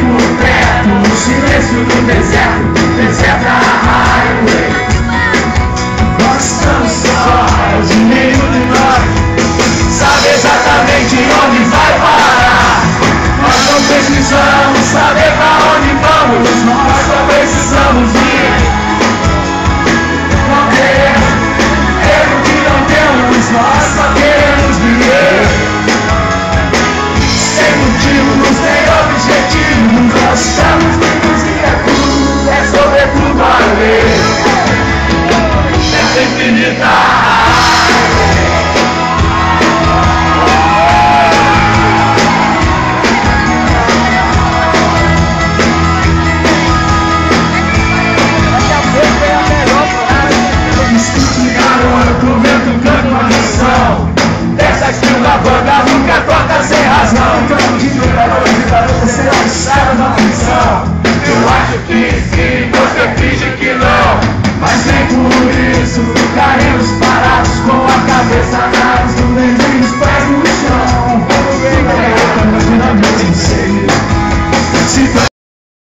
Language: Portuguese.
tempo, teto, o silêncio do deserto, deserta highway. Nós estamos sós e nenhum de nós sabe exatamente onde vai parar. Nós não precisamos saber pra onde vamos, nós só precisamos ir. Não queremos ter o que não temos, nós só queremos viver. Sem motivos, sem objetivos, nós estamos vivos e é tudo, é sobretudo a lei. Essa infinita. Dessa que uma banda nunca toca sem razão. Então digo pra hoje, garota, será que sabe da função? Eu acho que sim, você finge que não. Mas nem por isso ficaremos parados com a cabeça na